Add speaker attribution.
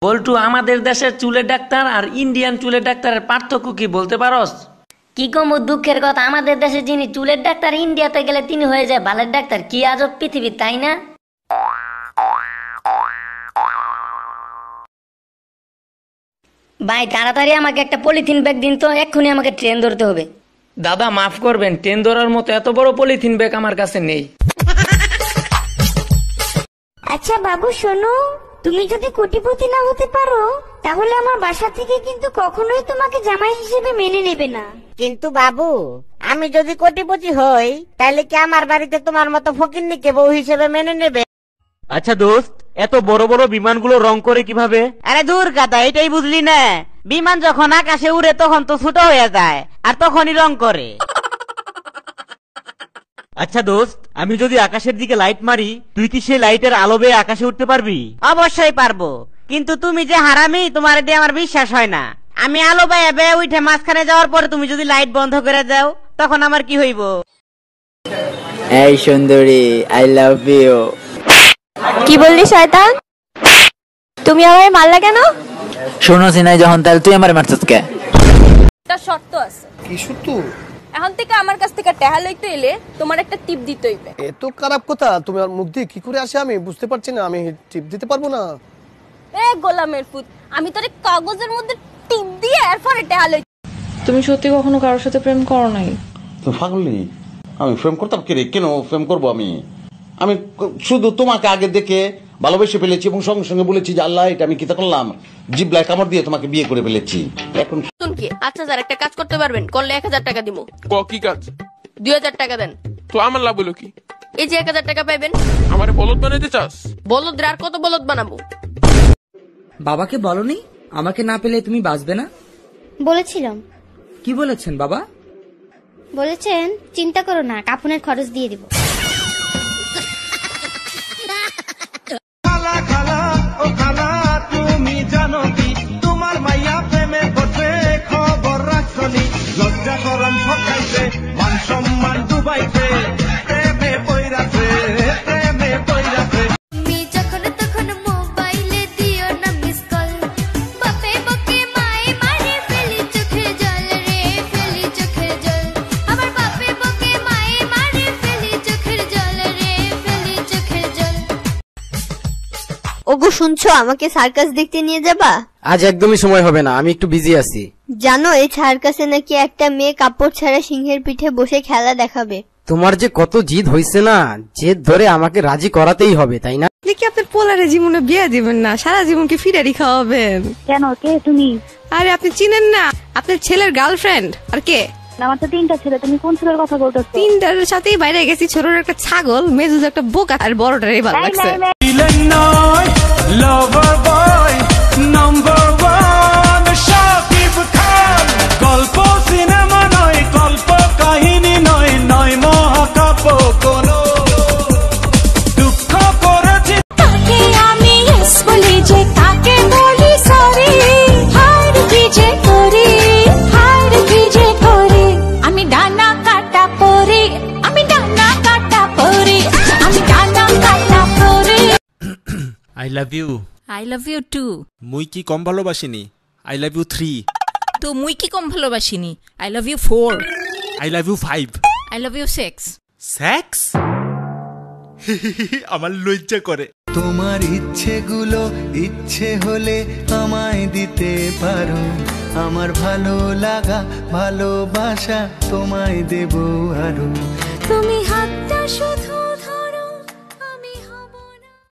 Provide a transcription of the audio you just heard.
Speaker 1: বল্টু, আমাদের দেশের চুলের ডাক্তার আর ইন্ডিয়ান চুলের ডাক্তারের পার্থক্য কি বলতে পারস?
Speaker 2: কি কম দুঃখের কথা, আমাদের দেশে যিনি চুলের ডাক্তার ইন্ডিয়াতে গেলে তিনি হয়ে যায় বালের ডাক্তার। কি আজব পৃথিবী, তাই না? ভাই তাড়াতাড়ি আমাকে একটা পলিথিন ব্যাগ দিন তো, এক্ষুনি আমাকে ট্রেন ধরতে হবে।
Speaker 1: দাদা মাফ করবেন, ট্রেন ধরার মতো এত বড় পলিথিন ব্যাগ আমার কাছে নেই।
Speaker 3: আচ্ছা বাবু শোনো, তুমি যদি কোটিপতি না হতে পারো তাহলে আমার বাসা থেকে কিন্তু কখনোই তোমাকে জামাই হিসেবে মেনে নেবে না।
Speaker 4: কিন্তু বাবু, আমি যদি কোটিপতি হই তাহলে কি আমার বাড়িতে তোমার মতো ফকিন্নিকে বউ হিসেবে মেনে নেবে?
Speaker 5: আচ্ছা দোস্ত, এত বড় বড় বিমানগুলো রং করে কিভাবে?
Speaker 4: আরে দূর গাদা, এটাই বুঝলি না? বিমান যখন আকাশে উড়ে তখন তো ছোট হয়ে যায়, আর তখনই রং করে।
Speaker 5: আচ্ছা দোস্ত, আমি যদি আকাশের দিকে লাইট মারি, তুই কি সেই লাইটের আলো বেয়ে আকাশে উঠতে পারবি?
Speaker 4: অবশ্যই পারবো, কিন্তু তুমি যে হারামি, তোমার এটি আমার বিশ্বাস হয় না। আমি আলো বেয়ে বেয়ে উঠে মাঝখানে যাওয়ার পরে তুমি যদি লাইট বন্ধ করে দাও, তখন আমার কি হইব?
Speaker 6: এই সুন্দরী, আই লাভ ইউ।
Speaker 3: কি বললি শয়তান? তুমি আমায় মারলা কেন?
Speaker 6: শুনোছি নাই যখন, তাহলে তুই আমার মারছিস কে?
Speaker 7: একটা শর্ত আছে।
Speaker 8: কি সত্য?
Speaker 7: এখন থেকে আমার কাছ থেকে টাকা লইতে এলে তোমার একটা টিপ দিতে হইবে।
Speaker 8: এত খারাপ কথা তোমার মুখ দিয়ে কি করে আসে আমি বুঝতে পারছি না, আমি টিপ দিতে পারবো না।
Speaker 7: এ গোলামের পুত, আমি তোরে কাগজের মধ্যে টিপ দিয়ে এরপরে টাকা লই।
Speaker 9: তুমি সত্যি কখনো কারোর সাথে প্রেম করো নাই?
Speaker 10: তো পাগলি, আমি প্রেম করতাম কে রে? কেন প্রেম করবো আমি? আমি শুধু তোমাকে আগে দেখে ভালোবেসে ফেলেছি এবং সঙ্গে সঙ্গে বলেছি যে আল্লাহ, এটা আমি কিতা করলাম, জিবলায় কামড় দিয়ে তোমাকে বিয়ে করে ফেলেছি। এখন
Speaker 7: কি? আচ্ছা স্যার, একটা কাজ করতে পারবেন? করলে 1000 টাকা দিব।
Speaker 11: কি কাজ?
Speaker 7: 2000 টাকা দেন।
Speaker 11: তো আমার লাভ হলো কি?
Speaker 7: এই যে 1000 টাকা পাইবেন।
Speaker 11: আমারে বলদ বানাইতে চাস?
Speaker 7: বলদ আর কত বলদ বানাবো?
Speaker 12: বাবাকে বলনি আমাকে না পেলে তুমি বাঁচবে না?
Speaker 3: বলেছিলাম।
Speaker 12: কি বলেছেন বাবা?
Speaker 3: বলেছেন চিন্তা করো না, কাফনের খরচ দিয়ে দিব।
Speaker 13: তুমি জানো কি তোমার মাইয়া প্রেমে পড়ছে, খবর রাখছনি? লজ্জা করম ঠকাইছে, মান সম্মান ডুবাইছে, প্রেমে পইরাছে, প্রেমে পইরাছে।
Speaker 3: তুমি যখন তখন মোবাইলে দিও না মিস কল, বাপে বকে মায়ে মারে ফেলি চোখের জল রে, ফেলি চোখের জল। আমার বাপে বকে মায়ে মারে ফেলি চোখের জল রে, ফেলি চোখের জল। ওগো শুনছো, আমাকে সার্কাস দেখতে নিয়ে যাবা?
Speaker 12: আজ একদমই সময় হবে না, আমি একটু বিজি আছি।
Speaker 3: জানো এই সার্কাসে নাকি একটা মেয়ে কাপড় ছাড়া সিংহের পিঠে বসে খেলা দেখাবে।
Speaker 12: তোমার যে কত জিদ হইছে না, জেদ ধরে আমাকে রাজি করাতেই হবে, তাই না?
Speaker 9: কি আপনার পোলারে জীবনে বিয়ে দিবেন না, সারা জীবন কি ফিরারি খাওয়াবেন?
Speaker 3: কেন, কে তুমি?
Speaker 9: আরে আপনি চিনেন না, আপনার ছেলের গার্লফ্রেন্ড। আর কে?
Speaker 3: আমার তো 3টা ছেলে, তুমি কোন ছেলের কথা বলতেছো?
Speaker 9: 3টার সাথেই বাইরে গেছি, ছোটর একটা ছাগল, মেজুজ একটা বোকা, আর বড়টার এই ভালো লাগছে।
Speaker 13: লাভার বয় নাম্বার 1 শাকিব খান। গল্প সিনেমা নয়, গল্প কাহিনী নয়, নয় মহাকাব্য কোনো। দুঃখ করেছি
Speaker 3: তাকে আমি ইয়েস বলি যে কাকে বলি সরি, হার কি যে করি, হার কি যে করি। আমি ডানা কাটা পরি, আমি ডানা কাটা পরি, আমি ডানা কাটা পরি।
Speaker 14: I love you.
Speaker 9: I love you too.
Speaker 14: মুই কি কম ভালোবাসিনি? I love you 3.
Speaker 9: তো মুই কি কম ভালোবাসিনি? I love you 4.
Speaker 14: I love you 5.
Speaker 9: I love you 6.
Speaker 14: Sex? আমার লজ্জা করে।
Speaker 13: তোমার ইচ্ছেগুলো ইচ্ছে হলে আমায় দিতে পারো, আমার ভালো লাগা ভালোবাসা তোমায় দেব আরো।
Speaker 3: তুমি হাতটা